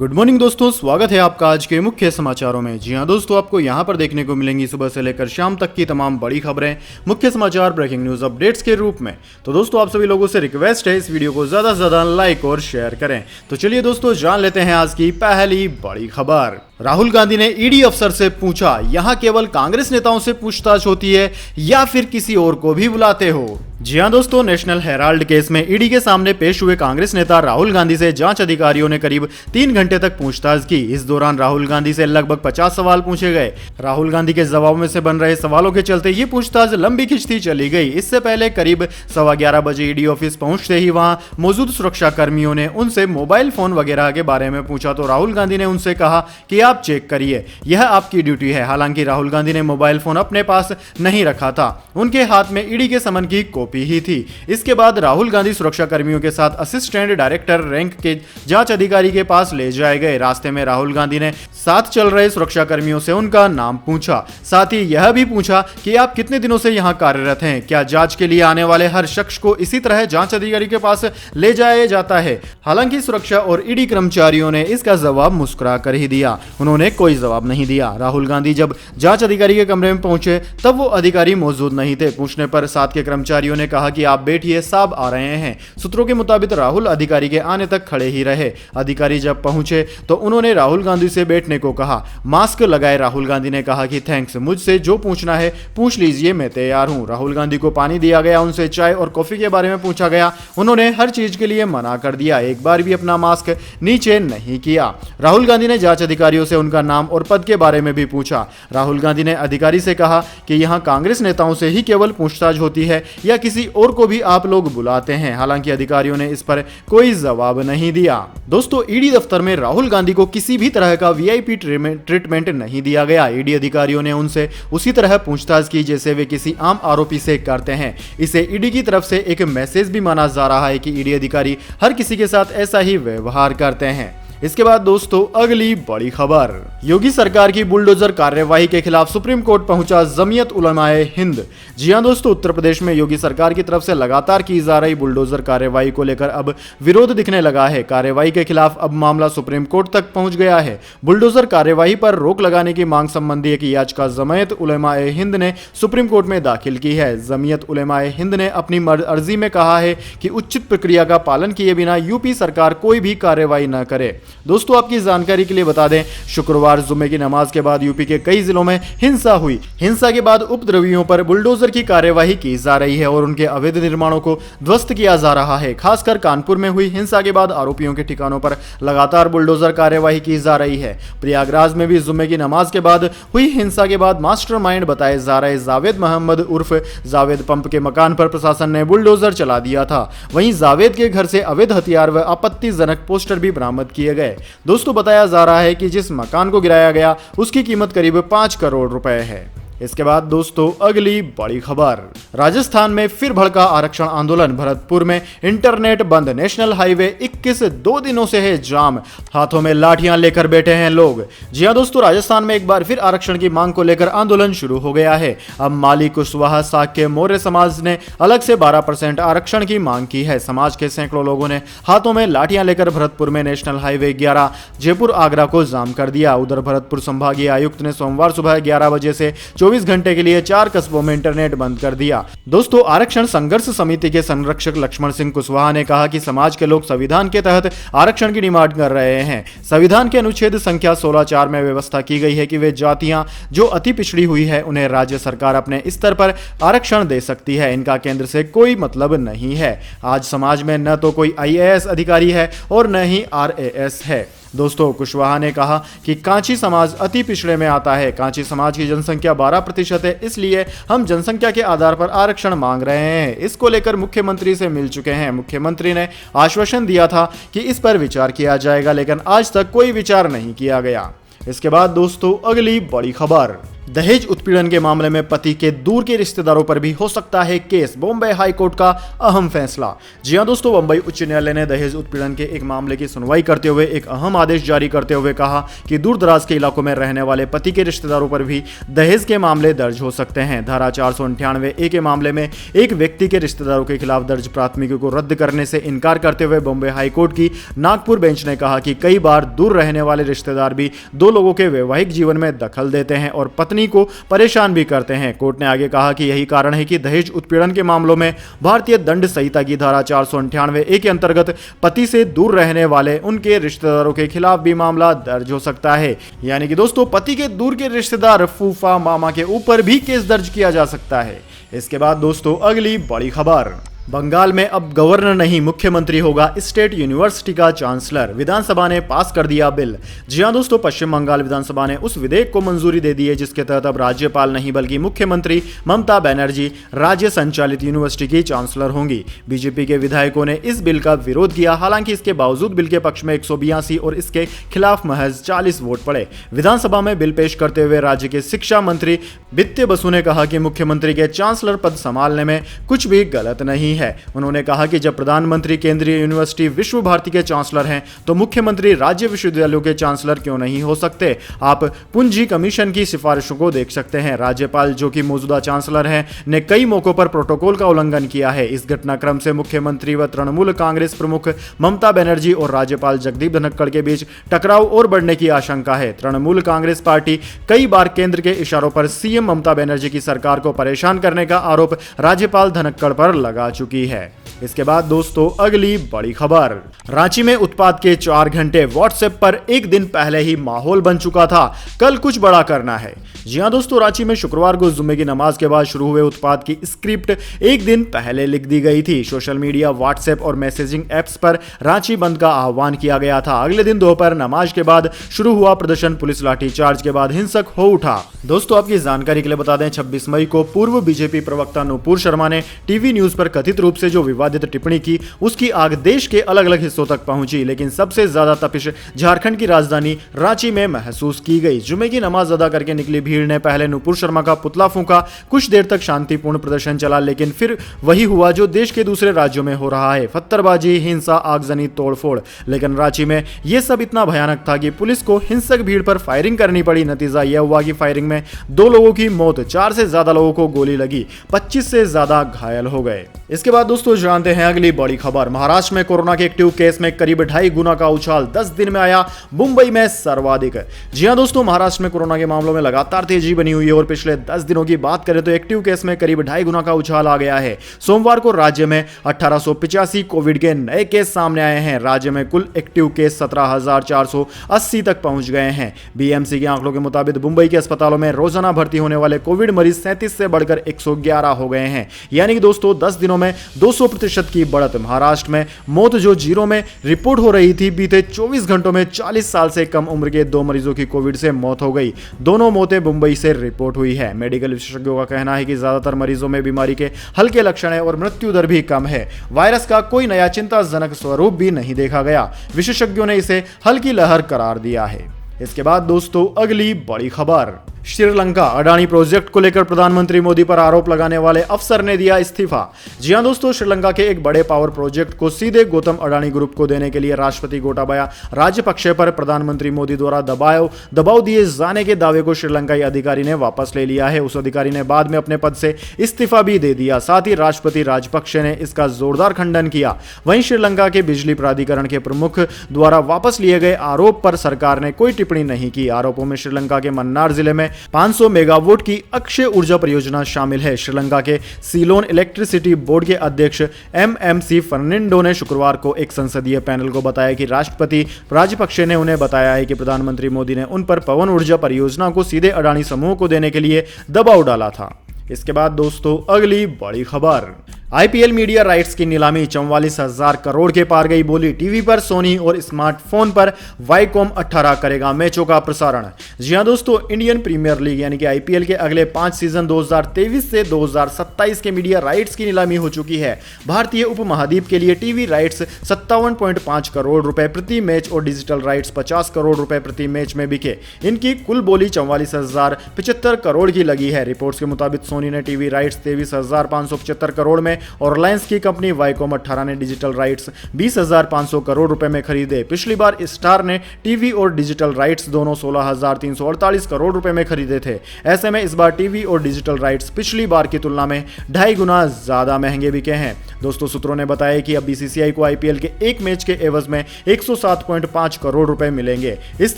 Good morning दोस्तों, स्वागत है आपका आज के मुख्य समाचारों में। जी हां दोस्तों, आपको यहां पर देखने को मिलेंगी सुबह से लेकर शाम तक की तमाम बड़ी खबरें, मुख्य समाचार, ब्रेकिंग न्यूज अपडेट्स के रूप में। तो दोस्तों, आप सभी लोगों से रिक्वेस्ट है इस वीडियो को ज्यादा से ज्यादा लाइक और शेयर करें। तो चलिए दोस्तों, जान लेते हैं आज की पहली बड़ी खबर। राहुल गांधी ने ईडी अफसर से पूछा, यहां केवल कांग्रेस नेताओं से पूछताछ होती है या फिर किसी और को भी बुलाते हो? जी हां दोस्तों, नेशनल हेराल्ड केस में ईडी के सामने पेश हुए कांग्रेस नेता राहुल गांधी से जांच अधिकारियों ने करीब 3 घंटे तक पूछताछ की। इस दौरान राहुल गांधी से लगभग 50 सवाल पूछे गए। राहुल गांधी के जवाब में से बन रहे सवालों के चलते ये पूछताछ लंबी खिंचती चली गई। इससे पहले करीब 11:15 बजे ईडी ऑफिस पहुंचते ही वहां मौजूद सुरक्षा कर्मियों ने उनसे मोबाइल फोन वगैरह के बारे में पूछा तो राहुल गांधी ने उनसे कहा कि आप चेक करिए, यह आपकी ड्यूटी है। हालांकि राहुल गांधी ने मोबाइल फोन अपने पास नहीं रखा था, उनके हाथ में ईडी के समन की कॉपी ही थी। इसके बाद राहुल गांधी सुरक्षा कर्मियों के साथ असिस्टेंट डायरेक्टर रैंक के जांच अधिकारी के पास ले जाए गए। रास्ते में राहुल गांधी ने साथ चल रहे सुरक्षा कर्मियों से उनका नाम पूछा, साथ ही यह भी पूछा कि आप कितने दिनों से यहां कार्यरत हैं। क्या जांच के लिए आने वाले हर शख्स को इसी तरह जांच अधिकारी के पास ले जाया जाता है? हालांकि सुरक्षा और ईडी कर्मचारियों ने इसका जवाब मुस्कुरा कर ही दिया, उन्होंने कोई जवाब नहीं दिया। राहुल गांधी जब जांच अधिकारी के कमरे में पहुंचे तब वो अधिकारी मौजूद नहीं थे। पूछने पर साथ के कर्मचारियों ने कहा कि आप बैठिए, साहब आ रहे हैं। सूत्रों के मुताबिक राहुल अधिकारी के आने तक खड़े ही रहे। अधिकारी जब पहुंचे तो उन्होंने राहुल गांधी से बैठने को कहा। मास्क लगाए राहुल गांधी ने कहा कि थैंक्स, मुझसे जो पूछना है पूछ लीजिए, मैं तैयार हूं। राहुल गांधी को पानी दिया गया, उनसे चाय और कॉफी के बारे में पूछा गया। उन्होंने हर चीज के लिए मना कर दिया, एक बार भी अपना मास्क नीचे नहीं किया। राहुल गांधी ने जांच अधिकारियों से उनका नाम और पद के बारे में भी पूछा। राहुल गांधी ने अधिकारी से कहा कि यहां कांग्रेस नेताओं से ही केवल पूछताछ होती है या किसी और को भी आप लोग बुलाते हैं? हालांकि अधिकारियों ने इस पर कोई जवाब नहीं दिया। दोस्तों, ईडी दफ्तर में राहुल गांधी को किसी भी तरह का वीआईपी ट्रीटमेंट नहीं दिया गया। ईडी अधिकारियों ने उनसे उसी तरह पूछताछ की जैसे वे किसी आम आरोपी से करते हैं। इसे ईडी की तरफ से एक मैसेज भी माना जा रहा है कि ईडी अधिकारी हर किसी के साथ ऐसा ही व्यवहार करते हैं। इसके बाद दोस्तों, अगली बड़ी खबर। योगी सरकार की बुलडोजर कार्यवाही के खिलाफ सुप्रीम कोर्ट पहुंचा जमीयत उलमाए हिंद। जी हां दोस्तों, उत्तर प्रदेश में योगी सरकार की तरफ से लगातार की जा रही बुलडोजर कार्यवाही को लेकर अब विरोध दिखने लगा है। कार्यवाही के खिलाफ अब मामला सुप्रीम कोर्ट तक पहुंच गया है। बुलडोजर कार्यवाही पर रोक लगाने की मांग संबंधी एक याचिका जमीयत उलमाए हिंद ने सुप्रीम कोर्ट में दाखिल की है। जमीयत उलमाए हिंद ने अपनी अर्जी में कहा है कि उचित प्रक्रिया का पालन किए बिना यूपी सरकार कोई भी कार्यवाही न करे। दोस्तों, आपकी जानकारी के लिए बता दें, शुक्रवार जुम्मे की नमाज के बाद यूपी के कई जिलों में हिंसा हुई। हिंसा के बाद उपद्रवियों पर बुलडोजर की कार्यवाही की जा रही है और उनके अवैध निर्माणों को ध्वस्त किया जा रहा है। खासकर कानपुर में हुई हिंसा के बाद आरोपियों के ठिकानों पर लगातार बुलडोजर कार्यवाही की जा रही है। प्रयागराज में भी जुम्मे की नमाज के बाद हुई हिंसा के बाद मास्टरमाइंड बताए जा रहे जावेद मोहम्मद उर्फ जावेद पंप के मकान पर प्रशासन ने बुलडोजर चला दिया था। वहीं जावेद के घर से अवैध हथियार व आपत्तिजनक पोस्टर भी बरामद किए गए। दोस्तों, बताया जा रहा है कि जिस मकान को गिराया गया उसकी कीमत करीब 5 करोड़ रुपए है। इसके बाद दोस्तों, अगली बड़ी खबर। राजस्थान में फिर भड़का आरक्षण आंदोलन। भरतपुर में इंटरनेट बंद, नेशनल हाईवे 21 2 दिनों से है जाम, हाथों में लाठियां लेकर बैठे हैं लोग। जी हां दोस्तों, राजस्थान में एक बार फिर आरक्षण की मांग को लेकर आंदोलन शुरू हो गया है। अब माली कुशवाहा साक्य मौर्य समाज ने अलग से 12% आरक्षण की मांग की है। समाज के सैकड़ों लोगों ने हाथों में लाठियां लेकर भरतपुर में नेशनल हाईवे 11 जयपुर आगरा को जाम कर दिया। उधर भरतपुर संभागीय आयुक्त ने सोमवार सुबह 11 बजे से 24 घंटे के लिए 4 कस्बों में इंटरनेट बंद कर दिया। दोस्तों, आरक्षण संघर्ष समिति के संरक्षक लक्ष्मण सिंह कुशवाहा ने कहा कि समाज के लोग संविधान के तहत आरक्षण की डिमांड कर रहे हैं। संविधान के अनुच्छेद संख्या 16(4) में व्यवस्था की गई है कि वे जातियां जो अति पिछड़ी हुई है उन्हें राज्य सरकार अपने स्तर पर आरक्षण दे सकती है। इनका केंद्र से कोई मतलब नहीं है। आज समाज में न तो कोई IAS अधिकारी है और न ही RAS है। दोस्तों, कुशवाहा ने कहा कि कांची समाज अति पिछड़े में आता है। कांची समाज की जनसंख्या 12% है, इसलिए हम जनसंख्या के आधार पर आरक्षण मांग रहे हैं। इसको लेकर मुख्यमंत्री से मिल चुके हैं। मुख्यमंत्री ने आश्वासन दिया था कि इस पर विचार किया जाएगा, लेकिन आज तक कोई विचार नहीं किया गया। इसके बाद दोस्तों, अगली बड़ी खबर। दहेज उत्पीड़न के मामले में पति के दूर के रिश्तेदारों पर भी हो सकता है केस, बॉम्बे हाई कोर्ट का अहम फैसला। जी हां दोस्तों, बंबई उच्च न्यायालय ने दहेज उत्पीड़न के एक मामले की सुनवाई करते हुए एक अहम आदेश जारी करते हुए कहा कि दूर दराज के इलाकों में रहने वाले पति के रिश्तेदारों पर भी दहेज के मामले दर्ज हो सकते हैं। धारा 498A के मामले में एक व्यक्ति के रिश्तेदारों के खिलाफ दर्ज प्राथमिकी को रद्द करने से इनकार करते हुए बॉम्बे हाई कोर्ट की नागपुर बेंच ने कहा कि कई बार दूर रहने वाले रिश्तेदार भी दो लोगों के वैवाहिक जीवन में दखल देते हैं और पत्नी को परेशान भी करते हैं। कोर्ट ने आगे कहा कि यही कारण है कि दहेज उत्पीड़न के मामलों में भारतीय दंड संहिता की धारा 498A के अंतर्गत पति से दूर रहने वाले उनके रिश्तेदारों के खिलाफ भी मामला दर्ज हो सकता है। यानी कि दोस्तों, पति के दूर के रिश्तेदार फूफा मामा के ऊपर भी केस दर्ज किया जा सकता है। इसके बाद दोस्तों, अगली बड़ी खबर, बंगाल में अब गवर्नर नहीं मुख्यमंत्री होगा स्टेट यूनिवर्सिटी का चांसलर, विधानसभा ने पास कर दिया बिल। जी हां दोस्तों, पश्चिम बंगाल विधानसभा ने उस विधेयक को मंजूरी दे दी है जिसके तहत अब राज्यपाल नहीं बल्कि मुख्यमंत्री ममता बनर्जी राज्य संचालित यूनिवर्सिटी की चांसलर होंगी। बीजेपी के विधायकों ने इस बिल का विरोध किया, हालांकि इसके बावजूद बिल के पक्ष में 182 और इसके खिलाफ महज 40 वोट पड़े। विधानसभा में बिल पेश करते हुए राज्य के शिक्षा मंत्री वित्त बसु ने कहा कि मुख्यमंत्री के चांसलर पद संभालने में कुछ भी गलत नहीं है। उन्होंने कहा कि जब प्रधानमंत्री केंद्रीय यूनिवर्सिटी विश्व भारती के चांसलर हैं तो मुख्यमंत्री राज्य विश्वविद्यालयों के चांसलर क्यों नहीं हो सकते। आप पूंजी कमीशन की सिफारिशों को देख सकते हैं। राज्यपाल, जो कि मौजूदा चांसलर हैं, ने कई मौकों पर प्रोटोकॉल का उल्लंघन किया है। इस घटनाक्रम से मुख्यमंत्री व तृणमूल कांग्रेस प्रमुख ममता बनर्जी और राज्यपाल जगदीप धनखड़ के बीच टकराव और बढ़ने की आशंका है। तृणमूल कांग्रेस पार्टी कई बार केंद्र के इशारों पर सीएम ममता बनर्जी की सरकार को परेशान करने का आरोप राज्यपाल धनखड़ पर लगा चुकी है। इसके बाद दोस्तों, अगली बड़ी खबर, रांची में उत्पात के 4 घंटे, व्हाट्सएप पर एक दिन पहले ही माहौल बन चुका था, कल कुछ बड़ा करना है। जी हां दोस्तों, रांची में शुक्रवार को जुम्मे की नमाज के बाद शुरू हुए उत्पात की स्क्रिप्ट एक दिन पहले लिख दी गई थी। सोशल मीडिया, व्हाट्सएप और मैसेजिंग एप्स पर रांची बंद का आह्वान किया गया था। अगले दिन दोपहर नमाज के बाद शुरू हुआ प्रदर्शन, पुलिस लाठीचार्ज के बाद हिंसक हो उठा। दोस्तों, आपकी जानकारी के लिए बता दें, 26 मई को पूर्व बीजेपी प्रवक्ता नुपुर शर्मा ने टीवी न्यूज पर कथित रूप से जो विवादित टिप्पणी की, उसकी आग देश के अलग अलग हिस्सों तक पहुंची, लेकिन सबसे ज्यादा तपिश झारखंड की राजधानी रांची में महसूस की गई। जुमे की नमाज अदा करके निकली भीड़ ने पहले नुपुर शर्मा का पुतला फूंका। कुछ देर तक शांतिपूर्ण प्रदर्शन चला, लेकिन फिर वही हुआ जो देश के दूसरे राज्यों में हो रहा है, पत्थरबाजी, हिंसा, आगजनी, तोड़फोड़। लेकिन रांची में यह सब इतना भयानक था कि पुलिस को हिंसक भीड़ पर फायरिंग करनी पड़ी। नतीजा यह हुआ कि फायरिंग में 2 लोगों की मौत, 4 से ज्यादा लोगों को गोली लगी, 25 से ज्यादा घायल हो गए। इसके बाद दोस्तों, जानते हैं अगली बड़ी खबर, महाराष्ट्र में कोरोना के एक्टिव केस में करीब 2.5 गुना का उछाल, 10 दिन में आया मुंबई में सर्वाधिक। जी हां दोस्तों, महाराष्ट्र में कोरोना के मामलों में लगातार तेजी बनी हुई है और पिछले 10 दिनों की बात करें तो एक्टिव केस में करीब 2.5 गुना का उछाल आ गया है। सोमवार को राज्य में 1885 कोविड के नए केस सामने आए हैं। राज्य में कुल एक्टिव केस 17,480 तक पहुंच गए हैं। बीएमसी के आंकड़ों के मुताबिक मुंबई के अस्पतालों में रोजाना भर्ती होने वाले कोविड मरीज 37 से बढ़कर 111 हो गए हैं। यानी कि दोस्तों, 10 दिनों में 200% की बढ़त। महाराष्ट्र में मौत जो जीरो में रिपोर्ट हो रही थी, बीते 24 घंटों में 40 साल से कम उम्र के 2 मरीजों की कोविड से मौत हो गई। दोनों मौतें मुंबई से रिपोर्ट हुई है। मेडिकल विशेषज्ञों का कहना है कि ज्यादातर मरीजों में बीमारी के हल्के लक्षण है और मृत्यु दर भी कम है। वायरस का कोई नया चिंताजनक स्वरूप भी नहीं देखा गया। विशेषज्ञों ने इसे हल्की लहर करार दिया है। इसके बाद दोस्तों, अगली बड़ी खबर, श्रीलंका अडानी प्रोजेक्ट को लेकर प्रधानमंत्री मोदी पर आरोप लगाने वाले अफसर ने दिया इस्तीफा। जी हां दोस्तों, श्रीलंका के एक बड़े पावर प्रोजेक्ट को सीधे गौतम अडानी ग्रुप को देने के लिए राष्ट्रपति गोटाबाया राजपक्षे पर प्रधानमंत्री मोदी द्वारा दबाव दिए जाने के दावे को श्रीलंकाई अधिकारी ने वापस ले लिया है। उस अधिकारी ने बाद में अपने पद से इस्तीफा भी दे दिया। साथ ही राष्ट्रपति राजपक्षे ने इसका जोरदार खंडन किया। वहीं श्रीलंका के बिजली प्राधिकरण के प्रमुख द्वारा वापस लिए गए आरोप पर सरकार ने कोई टिप्पणी नहीं की। आरोपों में श्रीलंका के मन्नार जिले में 500 मेगावाट की अक्षय ऊर्जा परियोजना शामिल है। श्रीलंका के सीलोन इलेक्ट्रिसिटी बोर्ड के अध्यक्ष एमएमसी फर्नांडो ने शुक्रवार को एक संसदीय पैनल को बताया कि राष्ट्रपति राजपक्षे ने उन्हें बताया है कि प्रधानमंत्री मोदी ने उन पर पवन ऊर्जा परियोजना को सीधे अडानी समूह को देने के लिए दबाव डाला था। इसके बाद दोस्तों, अगली बड़ी खबर, आईपीएल मीडिया राइट्स की नीलामी 44,000 करोड़ के पार गई। बोली टीवी पर सोनी और स्मार्टफोन पर वाईकॉम 18 करेगा मैचों का प्रसारण। जी हां दोस्तों, इंडियन प्रीमियर लीग यानी कि आईपीएल के अगले 5 सीजन 2023 से 2027 के मीडिया राइट्स की नीलामी हो चुकी है। भारतीय उपमहाद्वीप के लिए टीवी राइट्स 57.5 करोड़ रुपए प्रति मैच और डिजिटल राइट्स 50 करोड़ रुपए प्रति मैच में बिके। इनकी कुल बोली 44,075 करोड़ की लगी है। रिपोर्ट्स के मुताबिक सोनी ने टीवी राइट्स 23,575 करोड़ में और रिलायंस की कंपनी वाईकॉम 18 ने डिजिटल राइट्स 20,500 करोड़ रुपए में खरीदे। पिछली बार स्टार ने टीवी और डिजिटल राइट्स दोनों 16,348 करोड़ रुपए में खरीदे थे। ऐसे में इस बार टीवी और डिजिटल राइट्स पिछली बार की तुलना में 2.5 गुना ज्यादा महंगे बिके हैं। दोस्तों, सूत्रों ने बताया कि अब बीसीसीआई को आईपीएल के एक मैच के एवज में 107.5 करोड़ रुपए मिलेंगे। इस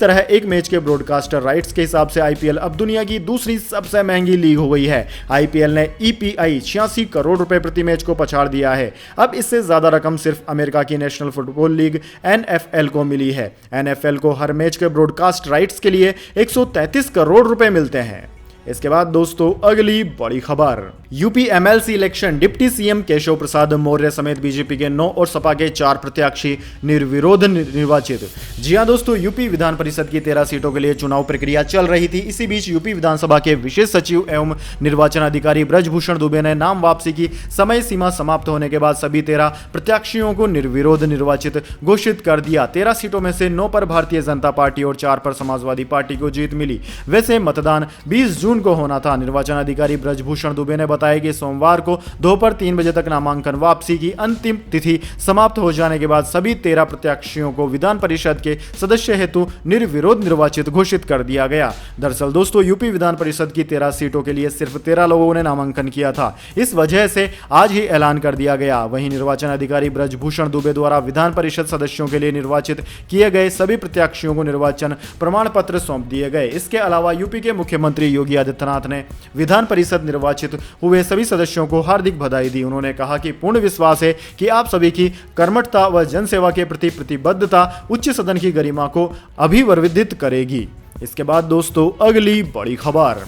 तरह एक मैच के ब्रॉडकास्टर राइट्स के हिसाब से आईपीएल अब दुनिया की दूसरी सबसे महंगी लीग हो गई है। आईपीएल ने ईपीआई 86 करोड़ रुपए प्रति मैच को पछाड़ दिया है। अब इससे ज्यादा रकम सिर्फ अमेरिका की नेशनल फुटबॉल लीग एनएफएल को मिली है। एनएफएल को हर मैच के ब्रॉडकास्ट राइट्स के लिए 133 करोड़ रुपए मिलते हैं। इसके बाद दोस्तों अगली बड़ी खबर, UP MLC election, deputy CM Keshav Prasad Maurya समेत बीजेपी के 9 और सपा के 4 प्रत्याशी निर्विरोध निर्वाचित। जी हां दोस्तों, यूपी विधान परिषद की 13 सीटों के लिए चुनाव प्रक्रिया चल रही थी। इसी बीच यूपी विधानसभा के विशेष सचिव एवं निर्वाचन अधिकारी ब्रजभूषण दुबे ने नाम वापसी की समय सीमा समाप्त होने के बाद सभी 13 प्रत्याशियों को निर्विरोध निर्वाचित घोषित कर दिया। 13 सीटों में से 9 पर भारतीय जनता पार्टी और 4 पर समाजवादी पार्टी को जीत मिली। वैसे मतदान 20 जून को होना था। निर्वाचन अधिकारी ब्रजभूषण दुबे ने बताया कि सोमवार को दोपहर 3 बजे तक नामांकन वापसी की अंतिम तिथि समाप्त हो जाने के बाद सभी 13 प्रत्याशियों को विधान परिषद के सदस्य हेतु निर्विरोध निर्वाचित घोषित कर दिया गया। दरअसल दोस्तों, यूपी विधान परिषद की 13 सीटों के लिए सिर्फ 13 लोगों ने नामांकन किया था। इस वजह से आज ही ऐलान कर दिया गया। वहीं निर्वाचन अधिकारी ब्रजभूषण दुबे द्वारा विधान परिषद सदस्यों के लिए निर्वाचित किए गए सभी प्रत्याशियों को निर्वाचन प्रमाण पत्र सौंप दिए गए। इसके अलावा यूपी के मुख्यमंत्री योगी आदित्यनाथ ने विधान परिषद निर्वाचित हुए सभी सदस्यों को हार्दिक बधाई दी। उन्होंने कहा कि पूर्ण विश्वास है कि आप सभी की कर्मठता व जनसेवा के प्रति प्रतिबद्धता उच्च सदन की गरिमा को अभिवर्धित करेगी। इसके बाद दोस्तों अगली बड़ी खबर,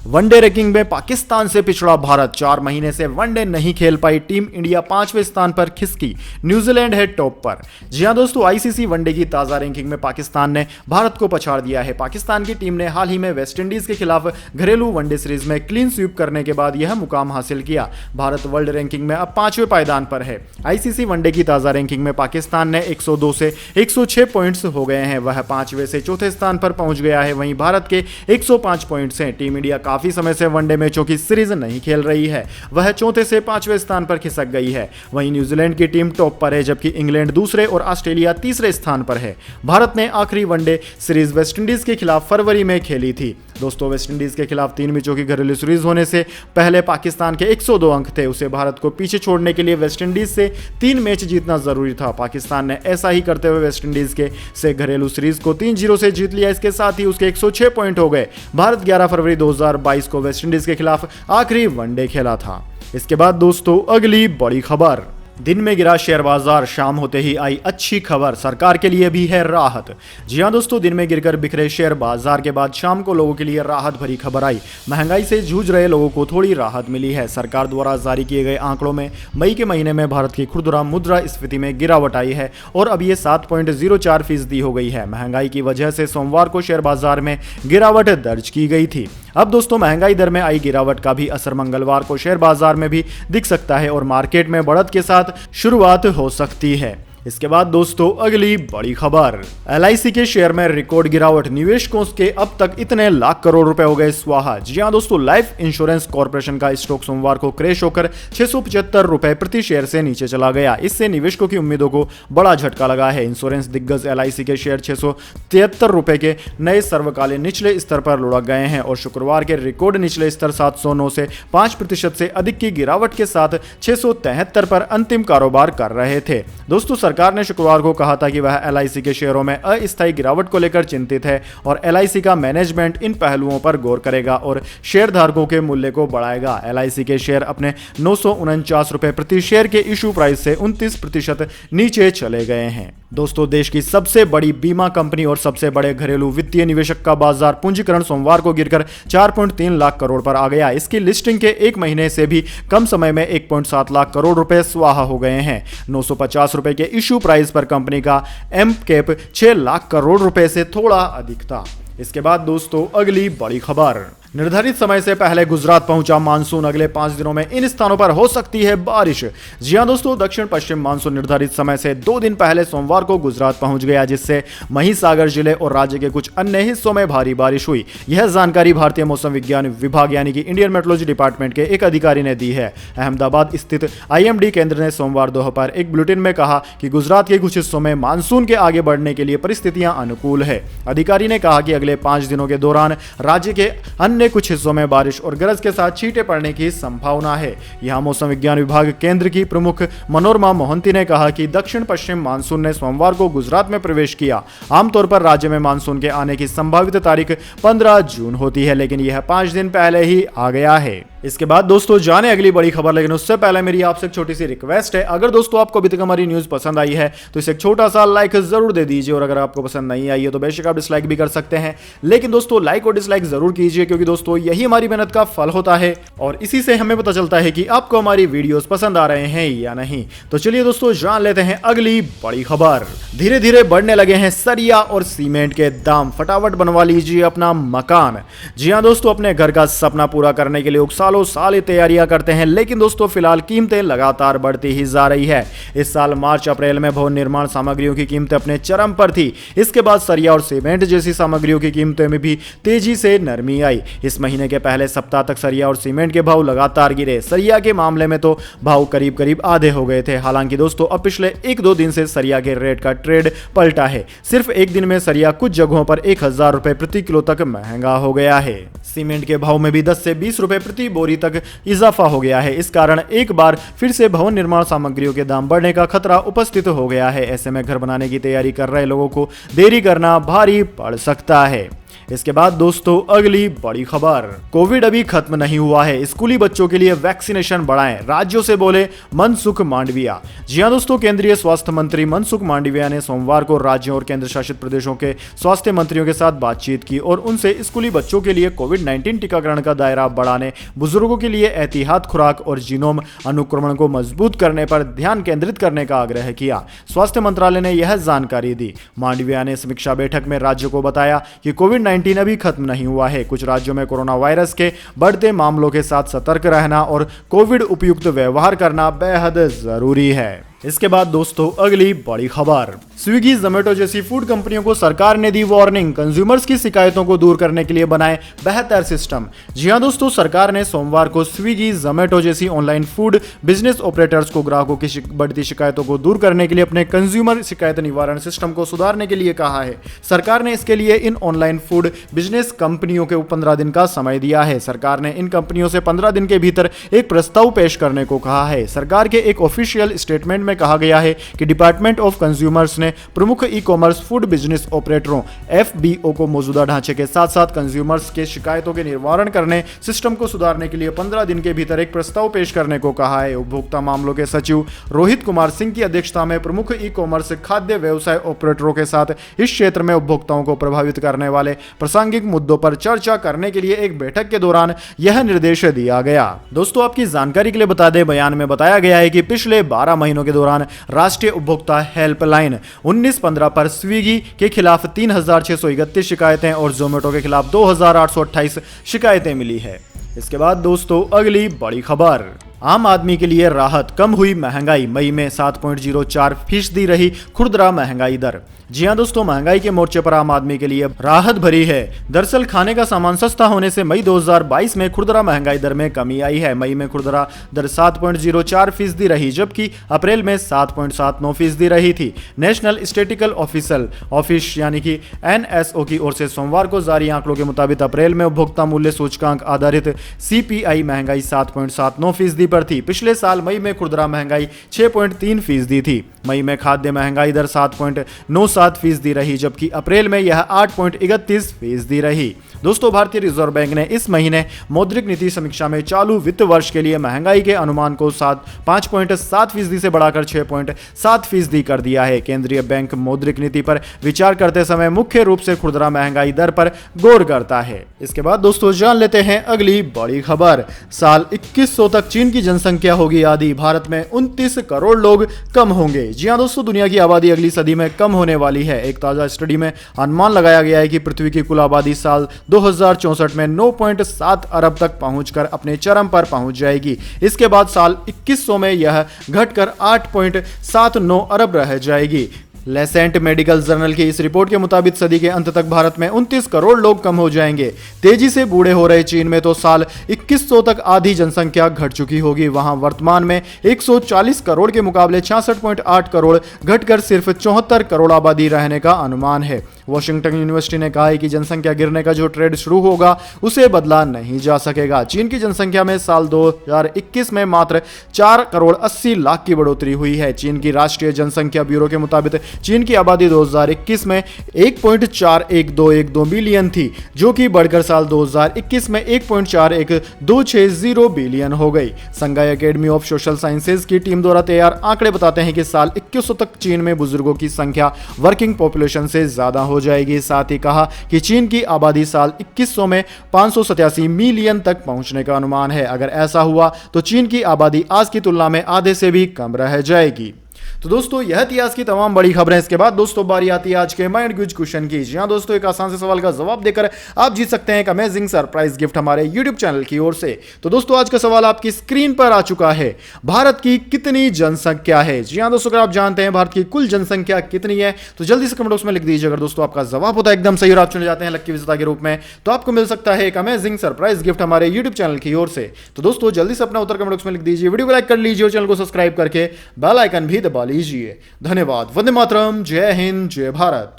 वनडे रैंकिंग में पाकिस्तान से पिछड़ा भारत, 4 महीने से वनडे नहीं खेल पाई टीम इंडिया 5वें स्थान पर खिसकी, न्यूजीलैंड है टॉप पर। जी हां दोस्तों, आईसीसी वनडे की ताजा रैंकिंग में पाकिस्तान ने भारत को पछाड़ दिया है। पाकिस्तान की टीम ने हाल ही में वेस्टइंडीज के खिलाफ घरेलू वनडे सीरीज में क्लीन स्वीप करने के बाद यह मुकाम हासिल किया। भारत वर्ल्ड रैंकिंग में अब 5वें पायदान पर है। आईसीसी वनडे की ताजा रैंकिंग में पाकिस्तान ने 102 से 106 पॉइंट्स हो गए हैं। वह 5वें से 4थे स्थान पर पहुंच गया है। वहीं भारत के 105 पॉइंट्स हैं। टीम इंडिया काफी समय से वनडे मैचों की सीरीज नहीं खेल रही है। वह 4थे से 5वें स्थान पर खिसक गई है। वहीं न्यूजीलैंड की टीम टॉप पर है, जबकि इंग्लैंड दूसरे और ऑस्ट्रेलिया तीसरे स्थान पर है। भारत ने आखिरी वनडे सीरीज वेस्टइंडीज के खिलाफ फरवरी में खेली थी। दोस्तों, वेस्टइंडीज के खिलाफ 3 मैचों की घरेलू सीरीज होने से पहले पाकिस्तान के 102 अंक थे। उसे भारत को पीछे छोड़ने के लिए वेस्टइंडीज से 3 मैच जीतना जरूरी था। पाकिस्तान ने ऐसा ही करते हुए वेस्टइंडीज के से घरेलू सीरीज को 3-0 से जीत लिया। इसके साथ ही उसके 106 पॉइंट हो गए। भारत 11 फरवरी 2022 को वेस्टइंडीज के खिलाफ आखिरी वनडे खेला था। इसके बाद दोस्तों अगली बड़ी खबर, दिन में गिरा शेयर बाजार, शाम होते ही आई अच्छी खबर, सरकार के लिए भी है राहत। जी हां दोस्तों, दिन में गिरकर बिखरे शेयर बाजार के बाद शाम को लोगों के लिए राहत भरी खबर आई। महंगाई से जूझ रहे लोगों को थोड़ी राहत मिली है। सरकार द्वारा जारी किए गए आंकड़ों में मई के महीने में भारत की खुदरा मुद्रा स्फीति में गिरावट आई है और अब ये 7.04% हो गई है। महंगाई की वजह से सोमवार को शेयर बाजार में गिरावट दर्ज की गई थी। अब दोस्तों, महंगाई दर में आई गिरावट का भी असर मंगलवार को शेयर बाजार में भी दिख सकता है और मार्केट में बढ़त के साथ शुरुआत हो सकती है। इसके बाद दोस्तों अगली बड़ी खबर, एलआईसी के शेयर में रिकॉर्ड गिरावट, निवेशकों के अब तक इतने लाख करोड़ रुपए हो गए स्वाहा। जी हां दोस्तों, लाइफ इंश्योरेंस कॉर्पोरेशन का स्टॉक सोमवार को क्रैश होकर 675 रुपए प्रति शेयर से नीचे चला गया। इससे निवेशकों की उम्मीदों को बड़ा झटका लगा है। इंश्योरेंस दिग्गज एलआईसी के शेयर 673 रुपए के नए सर्वकालीन निचले स्तर पर लुढ़क गए हैं और शुक्रवार के रिकॉर्ड निचले स्तर 709 से 5% से अधिक की गिरावट के साथ 673 पर अंतिम कारोबार कर रहे थे। दोस्तों, सरकार ने शुक्रवार को कहा था कि वह LIC के शेयरों में अस्थायी गिरावट को लेकर चिंतित है और LIC का मैनेजमेंट इन पहलुओं पर गौर करेगा और शेयरधारकों के मूल्य को बढ़ाएगा। LIC के शेयर अपने 949 रुपए प्रति शेयर के इशू प्राइस से 29% नीचे चले गए हैं। दोस्तों, देश की सबसे बड़ी बीमा कंपनी और सबसे बड़े घरेलू वित्तीय निवेशक का बाजार पूंजीकरण सोमवार को गिरकर 4.3 लाख करोड़ पर आ गया। इसकी लिस्टिंग के एक महीने से भी कम समय में 1.7 लाख करोड़ रुपए स्वाहा हो गए हैं। 950 रुपए के इशू प्राइस पर कंपनी का एम कैप 6 लाख करोड़ रुपए से थोड़ा अधिक था। इसके बाद दोस्तों, अगली बड़ी खबर। निर्धारित समय से पहले गुजरात पहुंचा मानसून, अगले 5 दिनों में इन स्थानों पर हो सकती है बारिश। जी हां दोस्तों, दक्षिण पश्चिम मानसून निर्धारित समय से 2 दिन पहले सोमवार को गुजरात पहुंच गया, जिससे महिसागर जिले और राज्य के कुछ अन्य हिस्सों में भारी बारिश हुई। यह जानकारी भारतीय मौसम विज्ञान विभाग यानी कि इंडियन मेट्रोलॉजी डिपार्टमेंट के एक अधिकारी ने दी है। अहमदाबाद स्थित IMD केंद्र ने सोमवार दोपहर एक बुलेटिन में कहा कि गुजरात के कुछ हिस्सों में मानसून के आगे बढ़ने के लिए परिस्थितियां अनुकूल है। अधिकारी ने कहा कि अगले 5 दिनों के दौरान राज्य के अन्य कुछ हिस्सों में बारिश और गरज के साथ छींटे पड़ने की संभावना है। यहां मौसम विज्ञान विभाग केंद्र की प्रमुख मनोरमा मोहंती ने कहा कि दक्षिण पश्चिम मानसून ने सोमवार को गुजरात में प्रवेश किया। आमतौर पर राज्य में मानसून के आने की संभावित तारीख 15 जून होती है, लेकिन यह 5 दिन पहले ही आ गया है। इसके बाद दोस्तों, जाने अगली बड़ी खबर, लेकिन उससे पहले मेरी आपसे एक छोटी सी रिक्वेस्ट है। अगर दोस्तों आपको अभी तक हमारी न्यूज पसंद आई है तो इसे एक छोटा सा लाइक जरूर दे दीजिए, और अगर आपको पसंद नहीं आई है तो बेशक आप डिसलाइक भी कर सकते हैं, लेकिन दोस्तों लाइक और डिसलाइक जरूर कीजिए, क्योंकि दोस्तों यही हमारी मेहनत का फल होता है और इसी से हमें पता चलता है कि आपको हमारी वीडियोस पसंद आ रहे हैं या नहीं। तो चलिए दोस्तों, जान लेते हैं अगली बड़ी खबर। धीरे धीरे बढ़ने लगे हैं सरिया और सीमेंट के दाम, फटाफट बनवा लीजिए अपना मकान। जी हां दोस्तों, अपने घर का सपना पूरा करने के लिए सालों साल तैयारियां करते हैं, लेकिन दोस्तों फिलहाल कीमतें लगातार बढ़ती ही जा रही है। इस साल मार्च अप्रैल में भवन निर्माण सामग्रियों की कीमतें अपने चरम पर थी। इसके बाद सरिया और सीमेंट जैसी सामग्रियों की कीमतों में भी तेजी से नरमी आई। इस महीने के पहले सप्ताह तक सरिया और सीमेंट के भाव लगातार गिरे। सरिया के मामले में तो भाव करीब करीब आधे हो गए थे। हालांकि दोस्तों अब पिछले 1-2 दिन से सरिया के रेट का ट्रेड पलटा है। सिर्फ एक दिन में सरिया कुछ जगहों पर 1000 रुपए प्रति किलो तक महंगा हो गया है। सीमेंट के भाव में भी 10 से 20 रुपए प्रति बोरी तक इजाफा हो गया है। इस कारण एक बार फिर से भवन निर्माण सामग्रियों के दाम बढ़ने का खतरा उपस्थित हो गया है। ऐसे में घर बनाने की तैयारी कर रहे लोगों को देरी करना भारी पड़ सकता है। इसके बाद दोस्तों अगली बड़ी खबर, कोविड अभी खत्म नहीं हुआ है, स्कूली बच्चों के लिए वैक्सीनेशन बढ़ाएं, राज्यों से बोले मनसुख मांडविया। जी हां दोस्तों, केंद्रीय स्वास्थ्य मंत्री मनसुख मांडविया ने सोमवार को राज्यों और केंद्र शासित प्रदेशों के स्वास्थ्य मंत्रियों के साथ बातचीत की और उनसे स्कूली बच्चों के लिए कोविड-19 टीकाकरण का दायरा बढ़ाने, बुजुर्गों के लिए एहतियात खुराक और जीनोम अनुक्रमण को मजबूत करने पर ध्यान केंद्रित करने का आग्रह किया। स्वास्थ्य मंत्रालय ने यह जानकारी दी। मांडविया ने समीक्षा बैठक में राज्यों को बताया कि कोविड-19 अभी खत्म नहीं हुआ है। कुछ राज्यों में कोरोना वायरस के बढ़ते मामलों के साथ सतर्क रहना और कोविड उपयुक्त व्यवहार करना बेहद जरूरी है। इसके बाद दोस्तों अगली बड़ी खबर, स्विगी जोमेटो जैसी फूड कंपनियों को सरकार ने दी वार्निंग, कंज्यूमर्स की शिकायतों को दूर करने के लिए बनाए बेहतर सिस्टम। जी हां दोस्तों, सरकार ने सोमवार को स्विगी जोमेटो जैसी ऑनलाइन फूड बिजनेस ऑपरेटर्स को ग्राहकों की बढ़ती शिकायतों को दूर करने के लिए अपने कंज्यूमर शिकायत निवारण सिस्टम को सुधारने के लिए कहा है। सरकार ने इसके लिए इन ऑनलाइन फूड बिजनेस कंपनियों को 15 दिन का समय दिया है। सरकार ने इन कंपनियों से 15 दिन के भीतर एक प्रस्ताव पेश करने को कहा है। सरकार के एक ऑफिशियल स्टेटमेंट में कहा गया है कि डिपार्टमेंट ऑफ कंज्यूमर्स ने प्रमुख ई कॉमर्स फूड बिजनेस ऑपरेटरों FBO को मौजूदा ढांचे के साथ साथ कंज्यूमर्स के शिकायतों के निवारण करने, सिस्टम को सुधारने के लिए 15 दिन के भीतर एक प्रस्ताव पेश करने को कहा है। उपभोक्ता मामलों के सचिव रोहित कुमार सिंह की अध्यक्षता में प्रमुख ई कॉमर्स खाद्य व्यवसाय ऑपरेटरों के साथ इस क्षेत्र में उपभोक्ताओं को प्रभावित करने वाले प्रासंगिक मुद्दों पर चर्चा करने के लिए एक बैठक के दौरान यह निर्देश दिया गया। दोस्तों आपकी जानकारी के लिए बता दें, बयान में बताया गया है कि पिछले 12 महीनों के दौरान राष्ट्रीय उपभोक्ता हेल्पलाइन 1915 पर स्विगी के खिलाफ 3631 शिकायतें और जोमेटो के खिलाफ 2828 शिकायतें मिली है। इसके बाद दोस्तों अगली बड़ी खबर, आम आदमी के लिए राहत, कम हुई महंगाई, मई में 7.04% रही खुदरा महंगाई दर। जी हां दोस्तों, महंगाई के मोर्चे पर आम आदमी के लिए राहत भरी है। दरअसल खाने का सामान सस्ता होने से मई 2022 में खुदरा महंगाई दर में कमी आई है। मई में खुदरा दर 7.04% रही, जबकि अप्रैल में 7.79% रही थी। नेशनल स्टैटिस्टिकल ऑफिस यानी कि NSO की ओर से सोमवार को जारी आंकड़ों के मुताबिक अप्रैल में उपभोक्ता मूल्य सूचकांक आधारित CPI महंगाई 7.79% फीसदी पर थी। पिछले साल मई में खुदरा महंगाई 6.3 फीसदी थी। मई में खाद्य महंगाई दर 7.97 फीसदी रही, जबकि अप्रैल में यह 8.31 फीसदी रही। दोस्तों, भारतीय रिजर्व बैंक ने इस महीने मौद्रिक नीति समीक्षा में चालू वित्त वर्ष के लिए महंगाई के अनुमान को 5.7 फीसदी से बढ़ाकर 6.7 फीसदी कर दिया है। केंद्रीय बैंक मौद्रिक नीति पर विचार करते समय मुख्य रूप से खुदरा महंगाई दर पर गौर करता है। इसके बाद दोस्तों जान लेते हैं अगली बड़ी खबर। साल 2100 तक चीन की जनसंख्या होगी आधी, भारत में 29 करोड़ लोग कम होंगे। जी हां दोस्तों, दुनिया की आबादी अगली सदी में कम होने वाली है। एक ताजा स्टडी में अनुमान लगाया गया है कि पृथ्वी की कुल आबादी साल 2064 में 9.7 अरब तक पहुंचकर अपने चरम पर पहुंच जाएगी। इसके बाद साल 2100 में यह घटकर 8.79 अरब रह जाएगी। लेसेंट मेडिकल जर्नल की इस रिपोर्ट के मुताबिक सदी के अंत तक भारत में 29 करोड़ लोग कम हो जाएंगे। तेजी से बूढ़े हो रहे चीन में तो साल 2100 तक आधी जनसंख्या घट चुकी होगी। वहां वर्तमान में 140 करोड़ के मुकाबले 66.8 करोड़ घटकर सिर्फ 74 करोड़ आबादी रहने का अनुमान है। वॉशिंगटन यूनिवर्सिटी ने कहा है कि जनसंख्या गिरने का जो ट्रेंड शुरू होगा उसे बदला नहीं जा सकेगा। चीन की जनसंख्या में साल 2021 में मात्र 4 करोड़ 80 लाख की बढ़ोतरी हुई है। चीन की राष्ट्रीय जनसंख्या ब्यूरो के मुताबिक चीन की आबादी 2021 में 1.4112 बिलियन थी, जो कि बढ़कर साल 2021 में 1.41260 बिलियन हो गई। संघाई एकेडमी ऑफ सोशल साइंसेज की टीम द्वारा तैयार आंकड़े बताते हैं कि साल 2100 तक चीन में बुजुर्गों की संख्या वर्किंग पॉपुलेशन से ज्यादा हो जाएगी। साथ ही कहा कि चीन की आबादी साल 2100 में 587 मिलियन तक पहुंचने का अनुमान है। अगर ऐसा हुआ तो चीन की आबादी आज की तुलना में आधे से भी कम रह जाएगी। तो दोस्तों यह थी आज की तमाम बड़ी खबरें। इसके बाद दोस्तों बारी आती है आज के माइंड क्विज क्वेश्चन की। जी हां दोस्तों, एक आसान से सवाल का जवाब देकर आप जीत सकते हैं एक अमेजिंग सरप्राइज गिफ्ट हमारे यूट्यूब चैनल की ओर से। तो दोस्तों आज का सवाल आपकी स्क्रीन पर आ चुका है। भारत की कितनी जनसंख्या है? जी हां दोस्तों, अगर आप जानते हैं भारत की कुल जनसंख्या कितनी है तो जल्दी से कमेंट बॉक्स में लिख दीजिए। अगर दोस्तों आपका जवाब होता है एकदम सही और आप चुने जाते हैं लकी विजेता के रूप में, तो आपको मिल सकता है एक अमेजिंग सरप्राइज गिफ्ट हमारे यूट्यूब चैनल की ओर से। तो दोस्तों जल्दी से अपना उत्तर कमेंट बॉक्स में लिख दीजिए, वीडियो को लाइक कर लीजिए और चैनल को सब्सक्राइब करके बेल आइकन भी दबा लीजिए। धन्यवाद। वंदे मातरम। जय हिंद, जय भारत।